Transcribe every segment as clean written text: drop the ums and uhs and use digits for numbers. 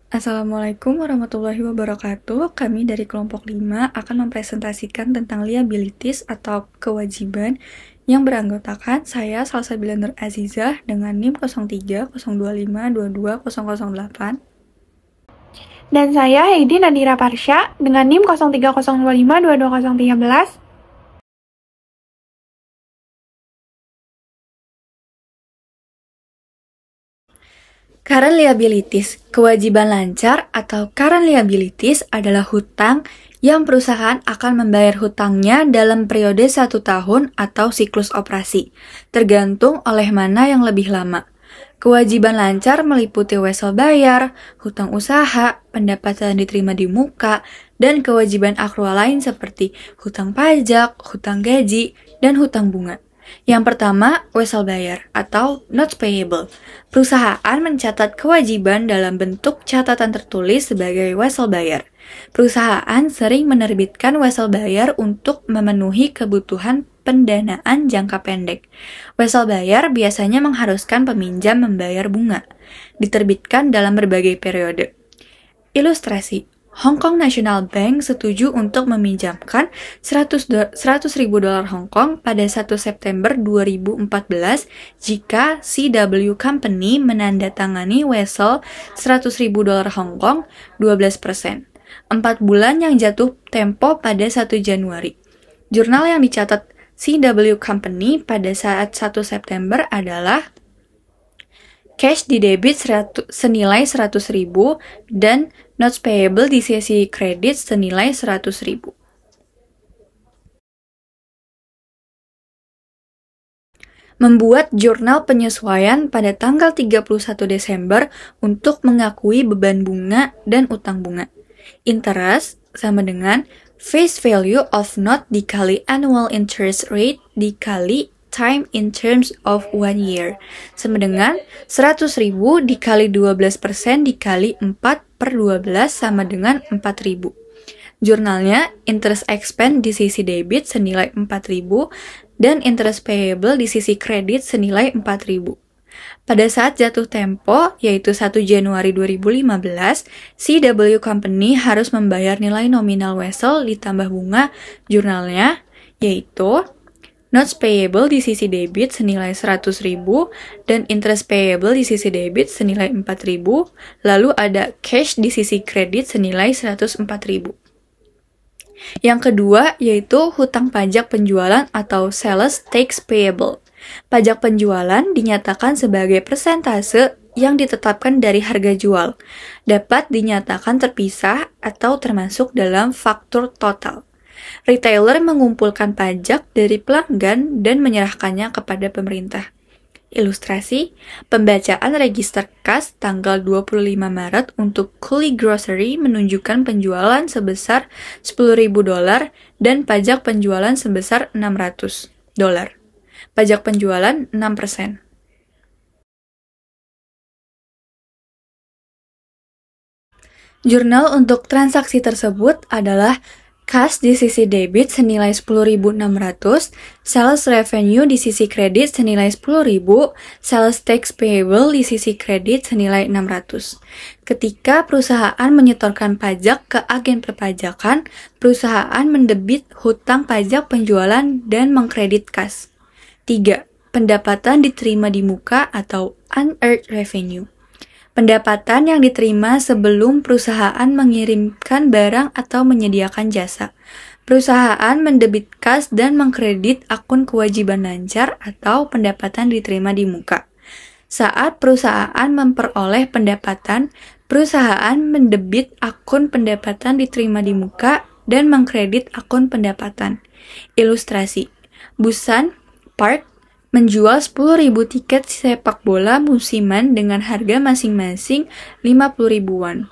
Assalamualaikum warahmatullahi wabarakatuh. Kami dari kelompok 5 akan mempresentasikan tentang liabilities atau kewajiban yang beranggotakan saya Salsabila Nur Azizah dengan NIM 0302522008. Dan saya Heidi Nadira Parsya dengan NIM 0302522013. Current liabilities, kewajiban lancar atau current liabilities adalah hutang yang perusahaan akan membayar hutangnya dalam periode 1 tahun atau siklus operasi, tergantung oleh mana yang lebih lama. Kewajiban lancar meliputi wesel bayar, hutang usaha, pendapatan diterima di muka, dan kewajiban akrual lain seperti hutang pajak, hutang gaji, dan hutang bunga. Yang pertama, wesel bayar atau notes payable. Perusahaan mencatat kewajiban dalam bentuk catatan tertulis sebagai wesel bayar. Perusahaan sering menerbitkan wesel bayar untuk memenuhi kebutuhan pendanaan jangka pendek. Wesel bayar biasanya mengharuskan peminjam membayar bunga. Diterbitkan dalam berbagai periode. Ilustrasi, Hong Kong National Bank setuju untuk meminjamkan 100.000 dolar Hong Kong pada 1 September 2014 jika CW Company menandatangani wesel 100.000 dolar Hong Kong 12%. 4 bulan yang jatuh tempo pada 1 Januari. Jurnal yang dicatat CW Company pada saat 1 September adalah cash di debit senilai 100.000 dan notes payable di sisi kredit senilai 100.000. Membuat jurnal penyesuaian pada tanggal 31 Desember untuk mengakui beban bunga dan utang bunga. Interest sama dengan face value of note dikali annual interest rate dikali time in terms of 1 year, sama dengan 100.000 dikali 12% dikali 4/12 sama dengan 4.000. Jurnalnya, interest expense di sisi debit senilai 4.000 dan interest payable di sisi kredit senilai 4.000. Pada saat jatuh tempo, yaitu 1 Januari 2015, CW Company harus membayar nilai nominal wesel ditambah bunga jurnalnya, yaitu notes payable di sisi debit senilai 100.000 dan interest payable di sisi debit senilai 4.000, lalu ada cash di sisi kredit senilai 104.000. Yang kedua yaitu hutang pajak penjualan atau sales tax payable. Pajak penjualan dinyatakan sebagai persentase yang ditetapkan dari harga jual, dapat dinyatakan terpisah atau termasuk dalam faktur total. Retailer mengumpulkan pajak dari pelanggan dan menyerahkannya kepada pemerintah. Ilustrasi, pembacaan register kas tanggal 25 Maret untuk Cooley Grocery menunjukkan penjualan sebesar 10.000 dolar dan pajak penjualan sebesar 600 dolar. Pajak penjualan 6%. Jurnal untuk transaksi tersebut adalah kas di sisi debit senilai 10.600, sales revenue di sisi kredit senilai 10.000, sales tax payable di sisi kredit senilai 600. Ketika perusahaan menyetorkan pajak ke agen perpajakan, perusahaan mendebit hutang pajak penjualan dan mengkredit kas. 3. Pendapatan diterima di muka atau unearned revenue. Pendapatan yang diterima sebelum perusahaan mengirimkan barang atau menyediakan jasa. Perusahaan mendebit kas dan mengkredit akun kewajiban lancar atau pendapatan diterima di muka. Saat perusahaan memperoleh pendapatan, perusahaan mendebit akun pendapatan diterima di muka dan mengkredit akun pendapatan. Ilustrasi, Busan Park menjual 10.000 tiket sepak bola musiman dengan harga masing-masing 50.000 won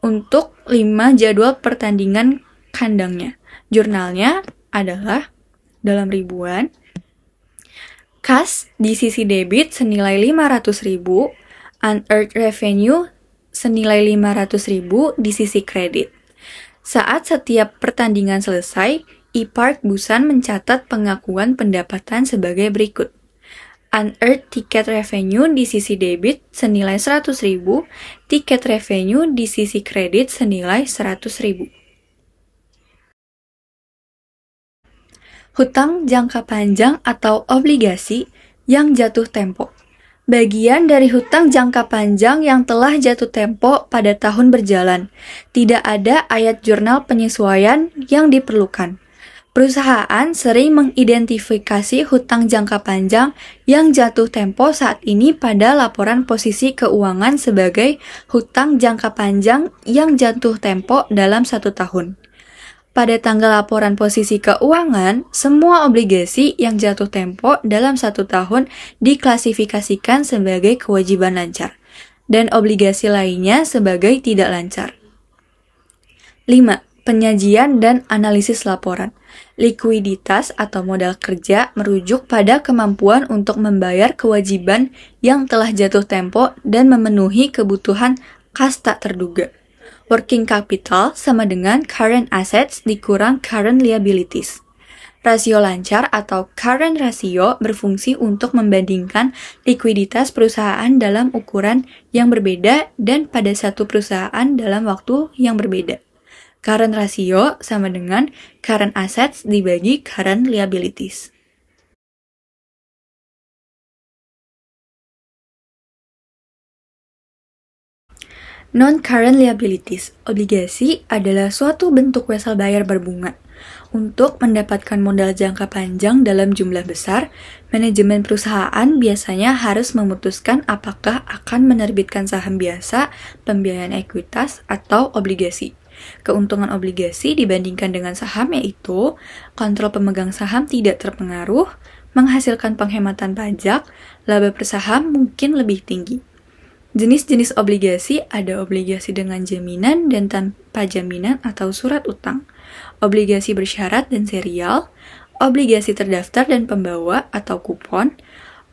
untuk 5 jadwal pertandingan kandangnya. Jurnalnya adalah dalam ribuan. Kas di sisi debit senilai 500.000, unearned revenue senilai 500.000 di sisi kredit. Saat setiap pertandingan selesai, E-Park Busan mencatat pengakuan pendapatan sebagai berikut. Unearned ticket revenue di sisi debit senilai 100.000, tiket revenue di sisi kredit senilai 100.000. Hutang jangka panjang atau obligasi yang jatuh tempo. Bagian dari hutang jangka panjang yang telah jatuh tempo pada tahun berjalan. Tidak ada ayat jurnal penyesuaian yang diperlukan. Perusahaan sering mengidentifikasi hutang jangka panjang yang jatuh tempo saat ini pada laporan posisi keuangan sebagai hutang jangka panjang yang jatuh tempo dalam 1 tahun. Pada tanggal laporan posisi keuangan, semua obligasi yang jatuh tempo dalam 1 tahun diklasifikasikan sebagai kewajiban lancar, dan obligasi lainnya sebagai tidak lancar. 5. Penyajian dan analisis laporan. Likuiditas atau modal kerja merujuk pada kemampuan untuk membayar kewajiban yang telah jatuh tempo dan memenuhi kebutuhan kas tak terduga. Working capital sama dengan current assets dikurang current liabilities. Rasio lancar atau current ratio berfungsi untuk membandingkan likuiditas perusahaan dalam ukuran yang berbeda dan pada satu perusahaan dalam waktu yang berbeda. Current ratio sama dengan current assets dibagi current liabilities. Non-current liabilities, obligasi adalah suatu bentuk wesel bayar berbunga. Untuk mendapatkan modal jangka panjang dalam jumlah besar, manajemen perusahaan biasanya harus memutuskan apakah akan menerbitkan saham biasa, pembiayaan ekuitas, atau obligasi. Keuntungan obligasi dibandingkan dengan saham yaitu kontrol pemegang saham tidak terpengaruh, menghasilkan penghematan pajak, laba per saham mungkin lebih tinggi. Jenis-jenis obligasi ada obligasi dengan jaminan dan tanpa jaminan atau surat utang, obligasi bersyarat dan serial, obligasi terdaftar dan pembawa atau kupon,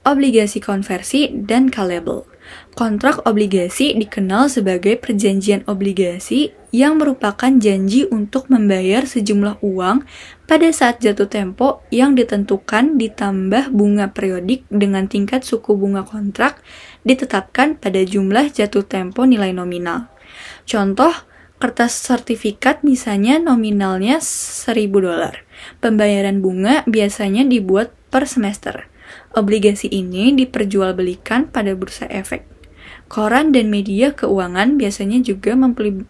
obligasi konversi, dan callable. Kontrak obligasi dikenal sebagai perjanjian obligasi yang merupakan janji untuk membayar sejumlah uang pada saat jatuh tempo yang ditentukan ditambah bunga periodik dengan tingkat suku bunga kontrak ditetapkan pada jumlah jatuh tempo nilai nominal. Contoh, kertas sertifikat misalnya nominalnya $1.000. Pembayaran bunga biasanya dibuat per semester. Obligasi ini diperjualbelikan pada bursa efek. Koran dan media keuangan biasanya juga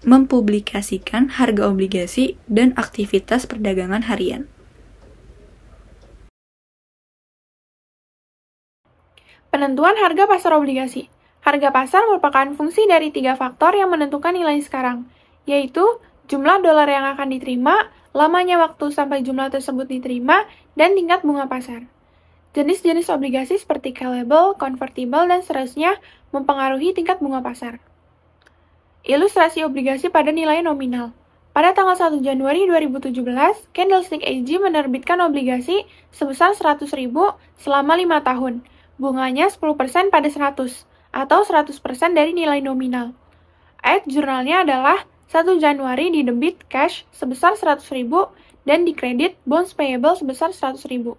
mempublikasikan harga obligasi dan aktivitas perdagangan harian. Penentuan harga pasar obligasi. Harga pasar merupakan fungsi dari 3 faktor yang menentukan nilai sekarang, yaitu jumlah dolar yang akan diterima, lamanya waktu sampai jumlah tersebut diterima, dan tingkat bunga pasar. Jenis-jenis obligasi seperti callable, convertible, dan seterusnya mempengaruhi tingkat bunga pasar. Ilustrasi obligasi pada nilai nominal. Pada tanggal 1 Januari 2017, Candlestick AG menerbitkan obligasi sebesar 100.000 selama 5 tahun. Bunganya 10% pada 100, atau 100% dari nilai nominal. Ayat jurnalnya adalah 1 Januari didebit cash sebesar 100.000 dan dikredit bonds payable sebesar 100.000.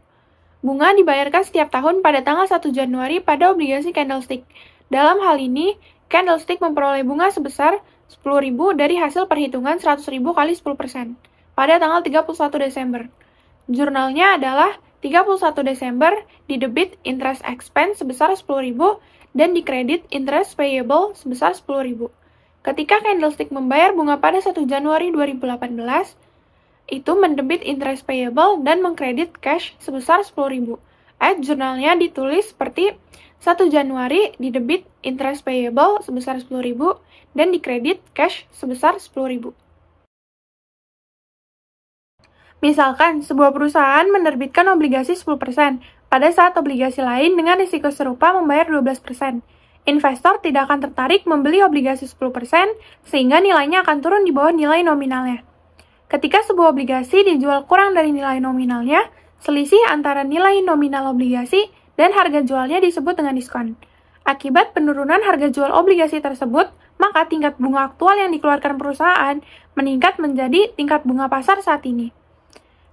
Bunga dibayarkan setiap tahun pada tanggal 1 Januari pada obligasi Candlestick. Dalam hal ini, Candlestick memperoleh bunga sebesar 10.000 dari hasil perhitungan 100.000 kali 10% pada tanggal 31 Desember. Jurnalnya adalah 31 Desember didebit interest expense sebesar 10.000 dan dikredit interest payable sebesar 10.000. Ketika Candlestick membayar bunga pada 1 Januari 2018, itu mendebit interest payable dan mengkredit cash sebesar 10.000. Ayat jurnalnya ditulis seperti 1 Januari didebit interest payable sebesar 10.000 dan dikredit cash sebesar 10.000. Misalkan, sebuah perusahaan menerbitkan obligasi 10%, pada saat obligasi lain dengan risiko serupa membayar 12%. Investor tidak akan tertarik membeli obligasi 10% sehingga nilainya akan turun di bawah nilai nominalnya. Ketika sebuah obligasi dijual kurang dari nilai nominalnya, selisih antara nilai nominal obligasi dan harga jualnya disebut dengan diskon. Akibat penurunan harga jual obligasi tersebut, maka tingkat bunga aktual yang dikeluarkan perusahaan meningkat menjadi tingkat bunga pasar saat ini.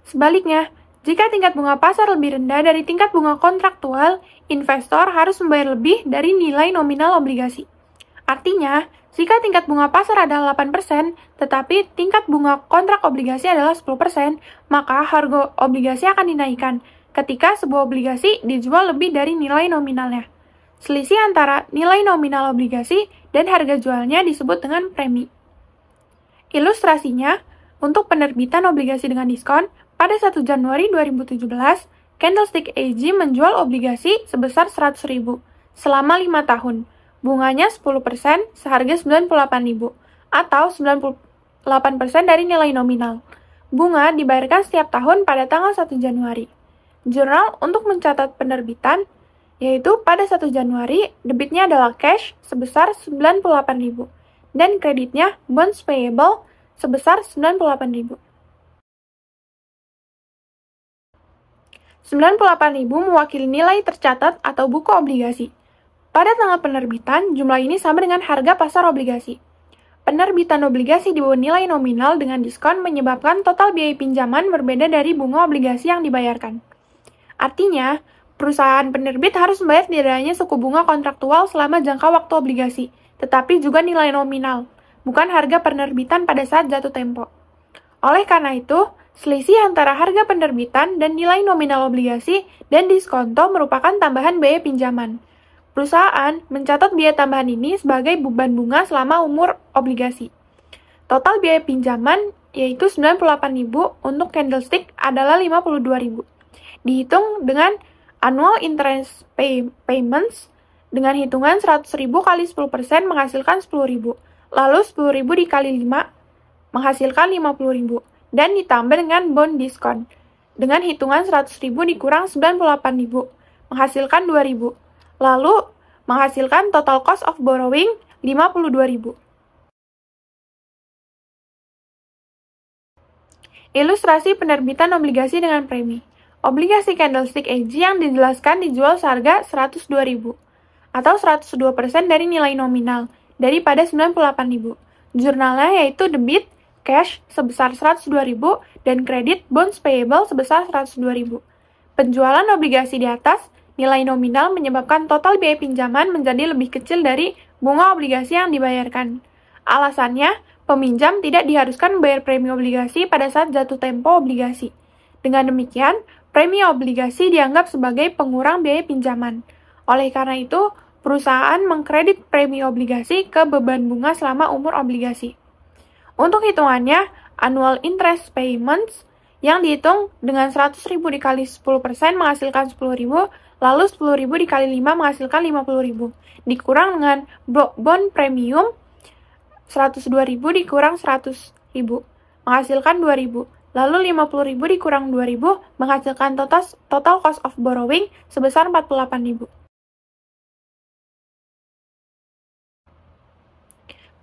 Sebaliknya, Jika tingkat bunga pasar lebih rendah dari tingkat bunga kontraktual, investor harus membayar lebih dari nilai nominal obligasi. Artinya, jika tingkat bunga pasar adalah 8%, tetapi tingkat bunga kontrak obligasi adalah 10%, maka harga obligasi akan dinaikkan ketika sebuah obligasi dijual lebih dari nilai nominalnya. Selisih antara nilai nominal obligasi dan harga jualnya disebut dengan premi. Ilustrasinya, untuk penerbitan obligasi dengan diskon, pada 1 Januari 2017, Candlestick AG menjual obligasi sebesar 100.000 selama 5 tahun. Bunganya 10% seharga 98.000 atau 98% dari nilai nominal. Bunga dibayarkan setiap tahun pada tanggal 1 Januari. Jurnal untuk mencatat penerbitan, yaitu pada 1 Januari, debitnya adalah cash sebesar 98.000 dan kreditnya bonds payable sebesar 98.000. 98.000 mewakili nilai tercatat atau buku obligasi. Pada tanggal penerbitan, jumlah ini sama dengan harga pasar obligasi. Penerbitan obligasi di bawah nilai nominal dengan diskon menyebabkan total biaya pinjaman berbeda dari bunga obligasi yang dibayarkan. Artinya, perusahaan penerbit harus membayar tidak hanya suku bunga kontraktual selama jangka waktu obligasi, tetapi juga nilai nominal, bukan harga penerbitan pada saat jatuh tempo. Oleh karena itu, selisih antara harga penerbitan dan nilai nominal obligasi dan diskonto merupakan tambahan biaya pinjaman. Perusahaan mencatat biaya tambahan ini sebagai beban bunga selama umur obligasi. Total biaya pinjaman yaitu 98.000 untuk Candlestick adalah 52.000. Dihitung dengan annual interest payments dengan hitungan 100.000 kali 10% menghasilkan 10.000. Lalu 10.000 dikali 5 menghasilkan 50.000 dan ditambah dengan bond diskon. Dengan hitungan 100.000 dikurang 98.000 menghasilkan 2.000. Lalu menghasilkan total cost of borrowing 52.000. Ilustrasi penerbitan obligasi dengan premi. Obligasi Candlestick AG yang dijelaskan dijual seharga 102.000 atau 102% dari nilai nominal daripada 98.000. Jurnalnya yaitu debit cash sebesar 102.000 dan kredit bonds payable sebesar 102.000. Penjualan obligasi di atas nilai nominal menyebabkan total biaya pinjaman menjadi lebih kecil dari bunga obligasi yang dibayarkan. Alasannya, peminjam tidak diharuskan membayar premi obligasi pada saat jatuh tempo obligasi. Dengan demikian, premi obligasi dianggap sebagai pengurang biaya pinjaman. Oleh karena itu, perusahaan mengkredit premi obligasi ke beban bunga selama umur obligasi. Untuk hitungannya, annual interest payments yang dihitung dengan 100.000 dikali 10% menghasilkan 10.000, lalu 10.000 dikali 5 menghasilkan 50.000. Dikurang dengan bond premium 102.000 dikurang 100.000 menghasilkan 2.000. Lalu 50.000 dikurang 2.000 menghasilkan total cost of borrowing sebesar 48.000.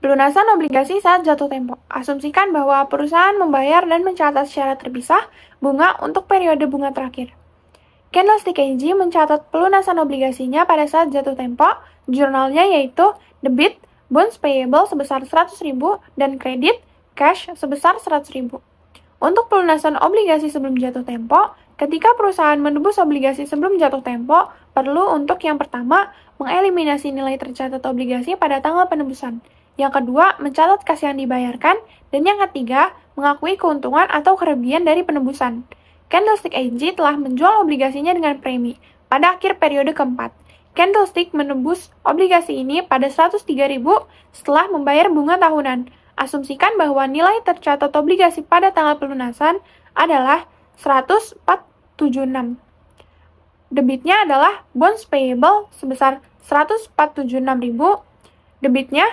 Pelunasan obligasi saat jatuh tempo. Asumsikan bahwa perusahaan membayar dan mencatat secara terpisah bunga untuk periode bunga terakhir. Candlestick AG mencatat pelunasan obligasinya pada saat jatuh tempo. Jurnalnya yaitu debit bonds payable sebesar 100.000 dan kredit cash sebesar 100.000. Untuk pelunasan obligasi sebelum jatuh tempo, ketika perusahaan menebus obligasi sebelum jatuh tempo, perlu untuk yang pertama mengeliminasi nilai tercatat obligasi pada tanggal penebusan. Yang kedua, mencatat kas yang dibayarkan. Dan yang ketiga, mengakui keuntungan atau kerugian dari penebusan. Candlestick AG telah menjual obligasinya dengan premi pada akhir periode keempat. Candlestick menebus obligasi ini pada 103.000 setelah membayar bunga tahunan. Asumsikan bahwa nilai tercatat obligasi pada tanggal pelunasan adalah 10476. Debitnya adalah bonds payable sebesar 10476.000. Debitnya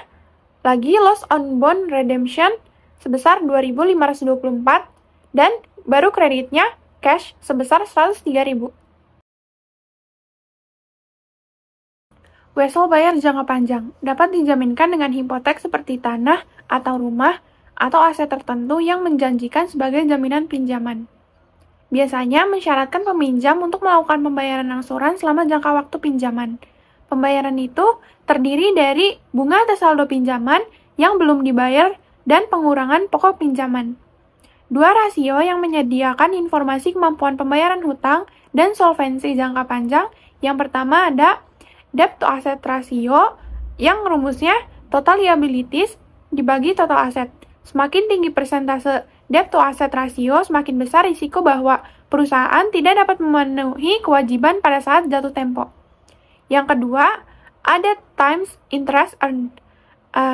lagi loss on bond redemption sebesar 2.524 dan baru kreditnya cash sebesar 103.000. Wesel bayar jangka panjang dapat dijaminkan dengan hipotek seperti tanah atau rumah atau aset tertentu yang menjanjikan sebagai jaminan pinjaman. Biasanya mensyaratkan peminjam untuk melakukan pembayaran angsuran selama jangka waktu pinjaman. Pembayaran itu terdiri dari bunga atas saldo pinjaman yang belum dibayar dan pengurangan pokok pinjaman. Dua rasio yang menyediakan informasi kemampuan pembayaran hutang dan solvensi jangka panjang. Yang pertama ada debt to asset ratio, yang rumusnya total liabilities dibagi total asset. Semakin tinggi persentase debt to asset ratio, semakin besar risiko bahwa perusahaan tidak dapat memenuhi kewajiban pada saat jatuh tempo. Yang kedua, ada times interest earned,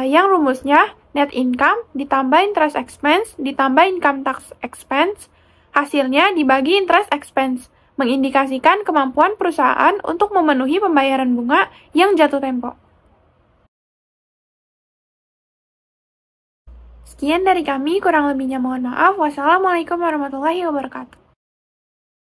yang rumusnya net income ditambah interest expense ditambah income tax expense, hasilnya dibagi interest expense, mengindikasikan kemampuan perusahaan untuk memenuhi pembayaran bunga yang jatuh tempo. Sekian dari kami, kurang lebihnya mohon maaf. Wassalamualaikum warahmatullahi wabarakatuh.